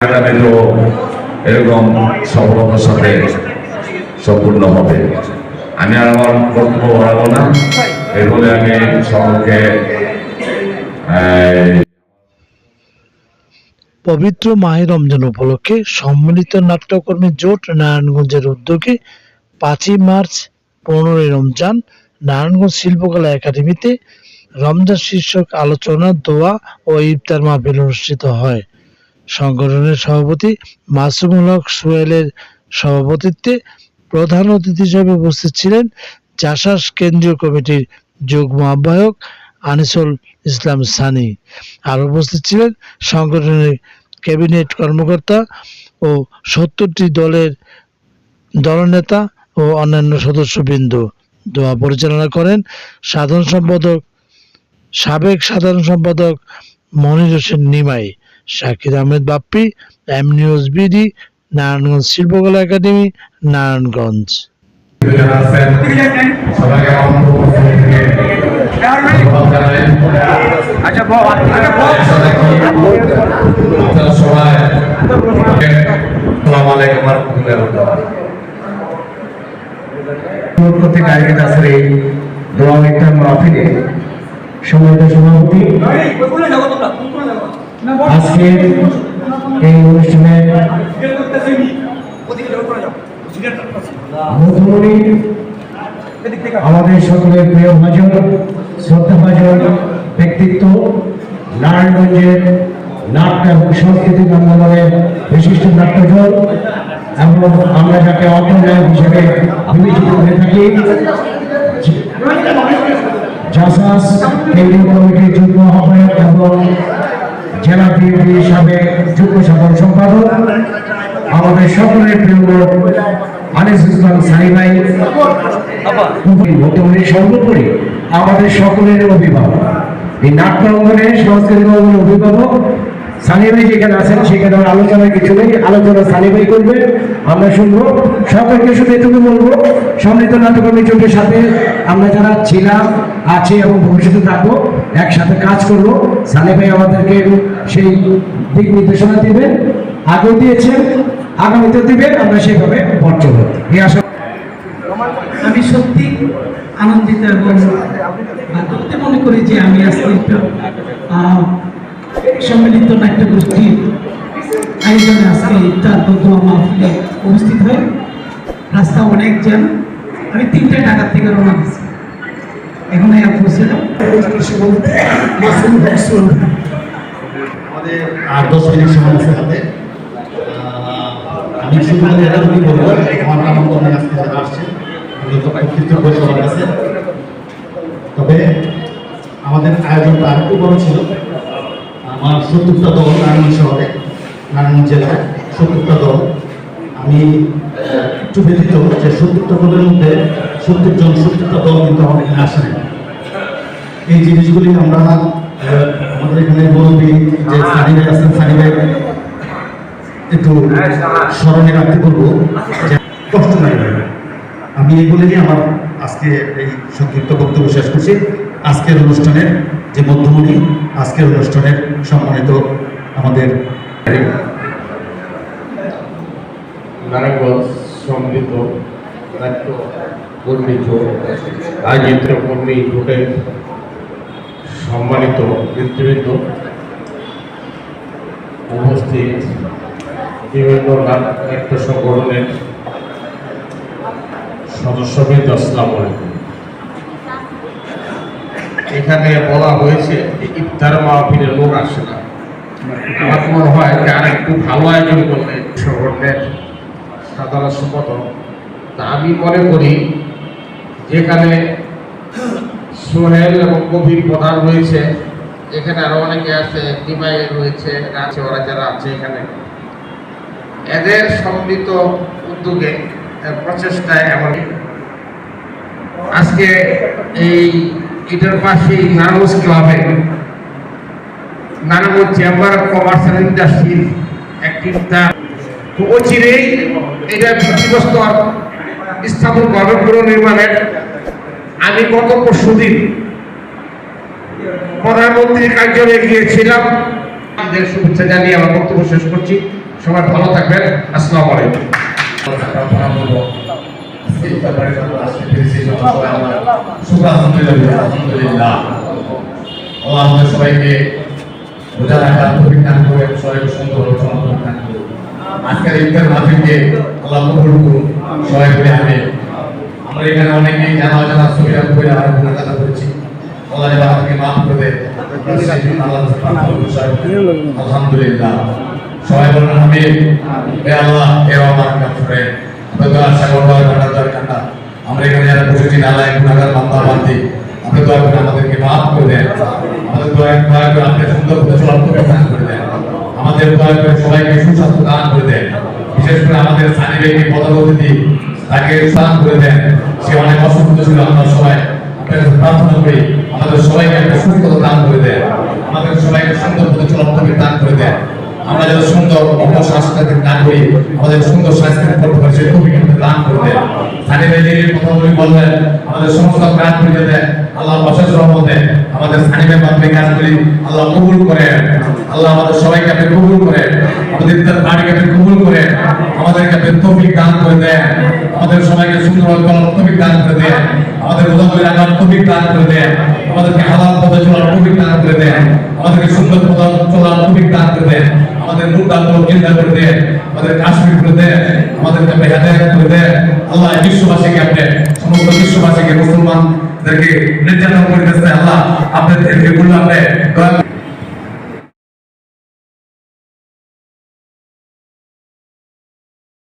আগামীতেও এরকম সফলতার সাথে সম্পূর্ণ হবে। আমি আর আমার বক্তব্য বাড়াবো না, এর বলে আমি সকলকে পবিত্র মাহে রমজান উপলক্ষে সম্মিলিত নাট্যকর্মী জোট নারায়ণগঞ্জের উদ্যোগে 5ই মার্চ 15ই রমজান নারায়ণগঞ্জ শিল্পকলা একাডেমিতে রমজান শীর্ষক আলোচনা, দোয়া ও ইফতার মাহফিল অনুষ্ঠিত হয়। সংগঠনের সভাপতি মাসুমুল হক সোহেলের সভাপতিত্বে প্রধান অতিথি হিসেবে উপস্থিত ছিলেন জাসাস কেন্দ্রীয় কমিটির যুগ্ম আহ্বায়ক আনিসুল ইসলাম সানি। আর উপস্থিত ছিলেন সংগঠনের ক্যাবিনেট কর্মকর্তা ও 70টি দলনেতা ও অন্যান্য সদস্যবৃন্দ। দোয়া পরিচালনা করেন সাবেক সাধারণ সম্পাদক Monir Hossain Nimai. Shakir Ahmed Bappi, M news BD, Narayanganj Shilpakala academy, Narayanganj. সম্মানিত সভাপতি, আজকে এই অনুষ্ঠানে আমাদের সকলের প্রিয় ভাজন, শ্রদ্ধাভাজন ব্যক্তিত্ব, নারায়ণগঞ্জের নাট্য এবং সংস্কৃতি আন্দোলনের বিশিষ্ট নাট্যজল এবং আমরা যাকে অগ্রনায়ক হিসেবে বিবেচিত করে থাকি, জাসাস কেন্দ্রীয় কমিটির যুগ্ম আহ্বায়ক এবং জেলা বিএনপির সাবেক যুগ্ম সাধারণ সম্পাদক, আমাদের সকলের প্রিয় আনিসুল ইসলাম সানি ভাই, বর্তমানে সর্বোপরি আমাদের সকলের অভিভাবক, এই নাট্য অঙ্গনে সংস্কৃতি অঙ্গনের অভিভাবক সানি ভাই যেখানে আছেন, সেখানে আলোচনার কিছু নেই, আলোচনা সানি ভাই করবে, আমরা শুনবো। সকলকে শুধু এটুকু বলবো, সম্মিলিত নাট্যকর্মী জোটের সাথে আমরা যারা ছিলাম, আছি এবং ভবিষ্যতে থাকবো, একসাথে কাজ করবো। সানি ভাই আমাদেরকে সেই দিক নির্দেশনা দিবেন, আগেও দিয়েছেন, আগামীতে দিবেন, আমরা সেভাবে পথ চলব। এই আশা। আমি সত্যি আনন্দিত এবং মনে করি যে আমি আজকে সম্মিলিত নাট্যগোষ্ঠীর আয়োজনে আজকে ইফতার দোয়া মাহফিলে উপস্থিত হয়ে রাস্তা অনেক জ্যাম। আমি 3টে ঢাকা থেকে রওনা দিচ্ছি, এখন পৌঁছলাম। আমাদের 8-10 মিনিট সময় আছে হাতে। আমি শুধু এতটুকুই বলবো, আমার আমন্ত্রণে আজকে যারা আসছে কৃতজ্ঞ সবার কাছে। তবে আমাদের আয়োজনটা আরেকটু বড় ছিল। আমার 70টা দল নারায়ণগঞ্জ শহরে, নারায়ণগঞ্জ জেলায় 70টা দল। আমি একটু ব্যথিত যে 70টা দলের মধ্যে 70টা দল কিন্তু আমাদের এখানে আসে না। এই জিনিসগুলি আমরা আমাদের এখানে মুরব্বী যে সানি ভাই আছেন, সানি ভাই একটু স্মরণে রাখতে বলবো, কষ্ট নাই। আমি এই বলে নিয়ে আমার আজকে এই সংক্ষিপ্ত বক্তব্য শেষ করছি। আজকের অনুষ্ঠানের যে মধ্যমণি, আজকের অনুষ্ঠানের সম্মানিত আমাদের নারায়ণগঞ্জ সম্মিলিত নাট্য কর্মী জোট আয়োজিত কর্মী জোটের সম্মানিত নেতৃবৃন্দ, উপস্থিত বিভিন্ন নাট্য সংগঠনের সদস্যবৃন্দ, আসসালামু আলাইকুম। এখানে বলা হয়েছে যে ইফতার মাহফিলে লোক আসে না। আমার মনে হয় যে আর একটু ভালো আয়োজন করলে সংগঠনের সাধারণ সম্পাদক। তা আমি মনে করি যেখানে সোহেল এবং কবির প্রধান রয়েছে, এখানে আরো অনেকে আছে, ডিমাই রয়েছে, ওরা যারা আছে এখানে, এদের সম্মিলিত উদ্যোগে প্রচেষ্টায় এমন আজকে এই এটার পাশে নারায়ণগঞ্জ ক্লাবে Narayanganj chamber of commerce and ইন্ডাস্ট্রির একটি অচিরেই এটা ভিত্তিপ্রস্তর স্থাপন করবে পুনর্নির্মাণের। আমি গত পরশুদিন প্রধানমন্ত্রীর কার্যালয়ে গিয়েছিলাম। শুভেচ্ছা জানিয়ে আমার বক্তব্য শেষ করছি। সবাই ভালো থাকবেন। আসসালামু আলাইকুম। আলহামদুলিল্লাহ আল্লাহ আমাদের সবাইকে রোজা রাখার তৌফিক দান করে সবাইকে সুন্দর চলাচল দান করুন। আজকের ইফতার মাহফিলকে আল্লাহ কবুল করুন। সবাই বলে আমরা এখানে অনেকেই জানা অজানা ছবি করে আমরা গুণাগাতা করেছি। আল্লাহ এবার আমাকে মাফ করে দেয়। আলহামদুলিল্লাহ সবাই বলেন আমিন। হে আল্লাহ হে আমার কাছে আপনাদের আশা করবো কান্না আমরা এখানে যারা বসেছি নালায় গুণাগার বান্দা বান্দি আপনি দয়া করে আমাদেরকে মাফ করে দেন। আমাদের দয়া করে আপনি সুন্দর করে চলার তৌফিক দান করে দেন। আমাদের দয়া করে সবাইকে সুস্বাস্থ্য দান করে দেন। বিশেষ করে আমাদের সানিবেকে প্রধান অতিথি তাকে স্থান করে দেন। সে অনেক অসুস্থ ছিল। আমরা সবাই আপনার কাছে প্রার্থনা করি আমাদের সবাইকে একটা সুস্থতা দান করে দেন। আমাদের সবাইকে সুন্দর করে চলার তৌফিক দান করে দেন। আমরা যারা সুন্দর অপসংস্কৃতি না করি আমাদের সুন্দর সংস্কৃতি করতে পারি সে তৌফিক দান করে দেন। সানিবের কথা বললেন আমাদের সমস্ত কাজ করে দেন। আল্লাহ অশেষ রহমতে আমাদের সানিবের মাধ্যমে কাজগুলি আল্লাহ কবুল করেন। আল্লাহ আমাদের সবাইকে আপনি কবুল করেন। আমাদের তার বাড়িকে আপনি কবুল করেন। আমাদেরকে আপনি তৌফিক দান করে দেন। আমাদের সবাইকে সুন্দরভাবে চলার তৌফিক দান করে দেন। আমাদের রোজা করে রাখার তৌফিক দান করে দেন। আমাদেরকে হালাল পথে চলার তৌফিক দান করে দেন। আমাদেরকে সুন্দর পথে চলার তৌফিক দান করে দেন। আমাদের মুদ্দাগুলো চিন্তা করে দেন। আমাদের কাশ্মীর করে দেন। আমাদেরকে আপনি হেদায়েত করে দেন। আল্লাহ বিশ্ববাসীকে আপনি সমস্ত বিশ্ববাসীকে মুসলমানদেরকে নির্যাতন করে দিচ্ছে আল্লাহ আপনাদেরকে বললাম